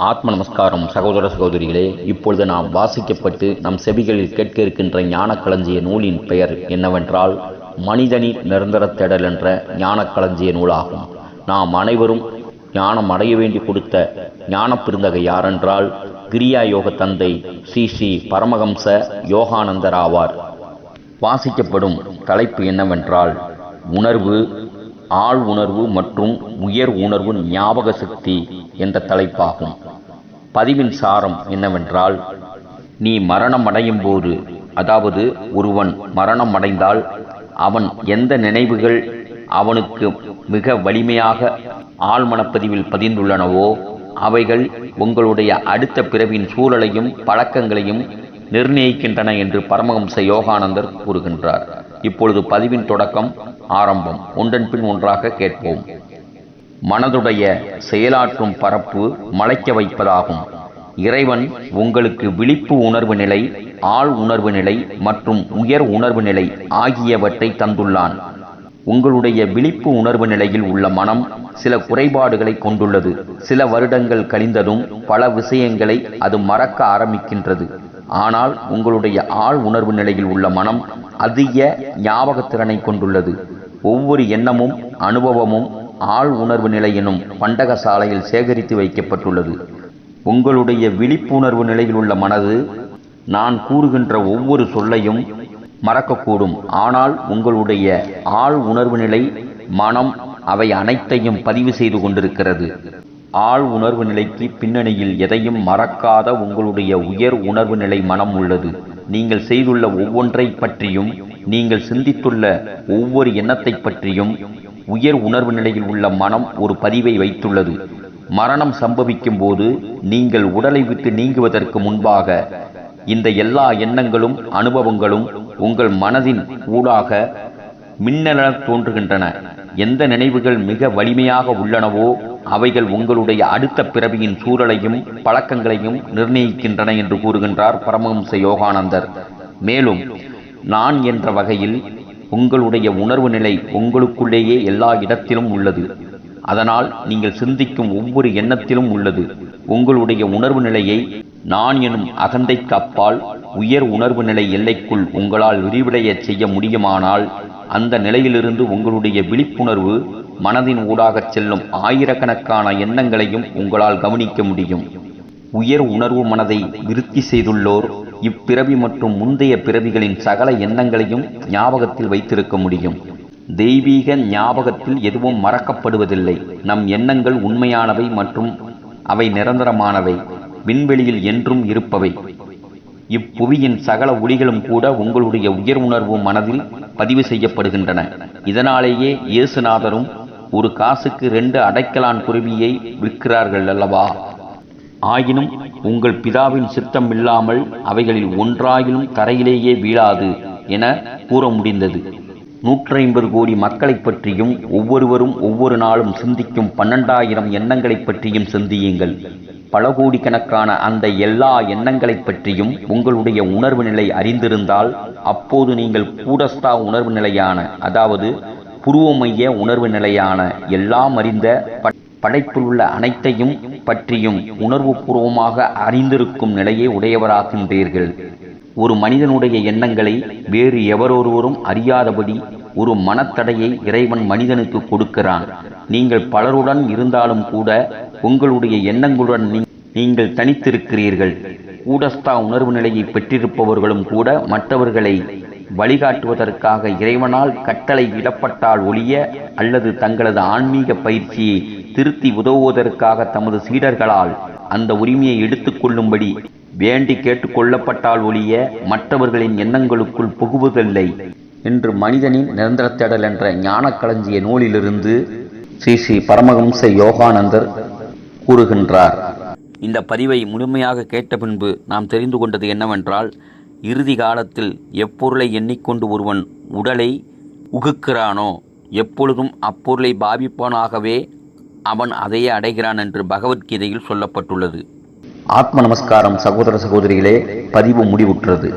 ஆத்ம நமஸ்காரம் சகோதர சகோதரிகளே. இப்பொழுது நாம் வாசிக்கப்பட்டு நம் செவிகளில் கேட்க இருக்கின்ற ஞானக்களஞ்சிய நூலின் பெயர் என்னவென்றால் மனிதனின் நிரந்தர தேடல் என்ற ஞானக்களஞ்சிய நூலாகும். நாம் அனைவரும் ஞானம் அடைய வேண்டி கொடுத்த ஞான பெருந்தகை யாரென்றால் கிரியா யோக தந்தை ஸ்ரீ பரமஹம்ச யோகானந்தர் ஆவார். வாசிக்கப்படும் தலைப்பு என்னவென்றால் உணர்வு, ஆழ் உணர்வு மற்றும் உயர் உணர்வு ஞாபக சக்தி என்ற தலைப்பாகும். பதிவின் சாரம் என்னவென்றால், நீ மரணம் அடையும் போது, அதாவது ஒருவன் மரணம் அடைந்தால் அவன் எந்த நினைவுகள் அவனுக்கு மிக வலிமையாக ஆழ்மனப்பதிவில் பதிந்துள்ளனவோ அவைகள் உங்களுடைய அடுத்த பிறவின் சூழலையும் பழக்கங்களையும் நிர்ணயிக்கின்றன என்று பரமஹம்ச யோகானந்தர் கூறுகின்றார். இப்பொழுது பதிவின் தொடக்கம் ஆரம்பம். ஒன்றன் பின் ஒன்றாக கேட்போம். மனதுடைய செயலாற்றும் பரப்பு மலைக்க வைப்பதாகும். இறைவன் உங்களுக்கு விழிப்பு உணர்வு நிலை, ஆழ் உணர்வு நிலை மற்றும் உயர் உணர்வு நிலை ஆகியவற்றை தந்துள்ளான். உங்களுடைய விழிப்பு உணர்வு நிலையில் உள்ள மனம் சில குறைபாடுகளை கொண்டுள்ளது. சில வருடங்கள் கழிந்ததும் பல விஷயங்களை அது மறக்க ஆரம்பிக்கின்றது. ஆனால் உங்களுடைய ஆழ் உணர்வு நிலையில் உள்ள மனம் அதிக ஞாபகத்திறனை கொண்டுள்ளது. ஒவ்வொரு எண்ணமும் அனுபவமும் ஆழ் உணர்வு நிலை எனும் பண்டக சாலையில் சேகரித்து வைக்கப்பட்டுள்ளது. உங்களுடைய விழிப்புணர்வு நிலையில் உள்ள மனது நான் கூறுகின்ற ஒவ்வொரு சொல்லையும் மறக்கக்கூடும். ஆனால் உங்களுடைய ஆழ் உணர்வு நிலை மனம் அவை அனைத்தையும் பதிவு செய்து கொண்டிருக்கிறது. ஆழ் உணர்வு நிலைக்கு பின்னணியில் எதையும் மறக்காத உங்களுடைய உயர் உணர்வு நிலை மனம் உள்ளது. நீங்கள் செய்துள்ள ஒவ்வொன்றை பற்றியும், நீங்கள் சிந்தித்துள்ள ஒவ்வொரு எண்ணத்தை பற்றியும் உயர் உணர்வு நிலையில் உள்ள மனம் ஒரு பதிவை வைத்துள்ளது. மரணம் சம்பவிக்கும் போது நீங்கள் உடலை விட்டு நீங்குவதற்கு முன்பாக இந்த எல்லா எண்ணங்களும் அனுபவங்களும் உங்கள் மனதின் ஊடாக மின்னலென தோன்றுகின்றன. எந்த நினைவுகள் மிக வலிமையாக உள்ளனவோ அவைகள் உங்களுடைய அடுத்த பிறவியின் சூழலையும் பழக்கங்களையும் நிர்ணயிக்கின்றன என்று கூறுகின்றார் பரமஹம்ச யோகானந்தர். மேலும் நான் என்ற வகையில் உங்களுடைய உணர்வு நிலை உங்களுக்குள்ளேயே எல்லா இடத்திலும் உள்ளது. அதனால் நீங்கள் சிந்திக்கும் ஒவ்வொரு எண்ணத்திலும் உள்ளது. உங்களுடைய உணர்வு நிலையை நான் எனும் அகந்தைக்கு அப்பால் உயர் உணர்வு நிலை எல்லைக்குள் உங்களால் விரிவடைய செய்ய முடியுமானால் அந்த நிலையிலிருந்து உங்களுடைய விழிப்புணர்வு மனதின் ஊடாக செல்லும் ஆயிரக்கணக்கான எண்ணங்களையும் உங்களால் கவனிக்க முடியும். உயர் உணர்வு மனதை விருத்தி செய்துள்ளோர் இப்பிறவி மற்றும் முந்தைய பிறவிகளின் சகல எண்ணங்களையும் ஞாபகத்தில் வைத்திருக்க முடியும். தெய்வீக ஞாபகத்தில் எதுவும் மறக்கப்படுவதில்லை. நம் எண்ணங்கள் உண்மையானவை மற்றும் அவை நிரந்தரமானவை, விண்வெளியில் என்றும் இருப்பவை. இப்புவியின் சகல ஒளிகளும் கூட உங்களுடைய உயர் உணர்வு மனதில் பதிவு செய்யப்படுகின்றன. இதனாலேயே இயேசுநாதரும் ஒரு காசுக்கு 2 அடைக்கலான் குருவியை விற்கிறார்கள் அல்லவா? ஆயினும் உங்கள் பிதாவின் சித்தம் இல்லாமல் அவைகளில் ஒன்றாயிலும் தரையிலேயே வீழாது என கூற முடிந்தது. 150 கோடி மக்களை பற்றியும் ஒவ்வொருவரும் ஒவ்வொரு நாளும் சிந்திக்கும் 12,000 எண்ணங்களை பற்றியும் சிந்தியுங்கள். பல கோடிக்கணக்கான அந்த எல்லா எண்ணங்களை பற்றியும் உங்களுடைய உணர்வு நிலை அறிந்திருந்தால் அப்போது நீங்கள் கூடஸ்தா உணர்வு நிலையான, அதாவது புருவமைய உணர்வு நிலையான, எல்லாம் அறிந்த படைப்பில் உள்ள அனைத்தையும் பற்றியும் உணர்வு பூர்வமாக அறிந்திருக்கும் நிலையை உடையவராகின்றீர்கள். ஒரு மனிதனுடைய எண்ணங்களை வேறு எவரொருவரும் அறியாதபடி ஒரு மனத்தடையை இறைவன் மனிதனுக்கு கொடுக்கிறான். நீங்கள் பலருடன் இருந்தாலும் கூட உங்களுடைய எண்ணங்களுடன் நீங்கள் தனித்திருக்கிறீர்கள். கூடஸ்தா உணர்வு நிலையை பெற்றிருப்பவர்களும் கூட மற்றவர்களை வழிகாட்டுவதற்காக இறைவனால் கட்டளை இடப்பட்டால் ஒழிய அல்லது தங்களது ஆன்மீக பயிற்சியை திருத்தி உதவுவதற்காக தமது சீடர்களால் அந்த உரிமையை எடுத்துக்கொள்ளும்படி வேண்டி கேட்டுக்கொள்ளப்பட்டால் ஒழிய மற்றவர்களின் எண்ணங்களுக்குள் புகுவதில்லை என்று மனிதனின் நிரந்தர தேடல் என்ற ஞானக்களஞ்சிய நூலிலிருந்து ஸ்ரீ பரமஹம்ச யோகானந்தர் கூறுகின்றார். இந்த பதிவை முழுமையாக கேட்ட பின்பு நாம் தெரிந்து கொண்டது என்னவென்றால், இறுதி காலத்தில் எப்பொருளை எண்ணிக்கொண்டு ஒருவன் உடலை உகுக்கிறானோ எப்பொழுதும் அப்பொருளை பாவிப்பானாகவே அவன் அதையே அடைகிறான் என்று பகவத்கீதையில் சொல்லப்பட்டுள்ளது. ஆத்ம நமஸ்காரம் சகோதர சகோதரிகளே. பதிவு முடிவுற்றது.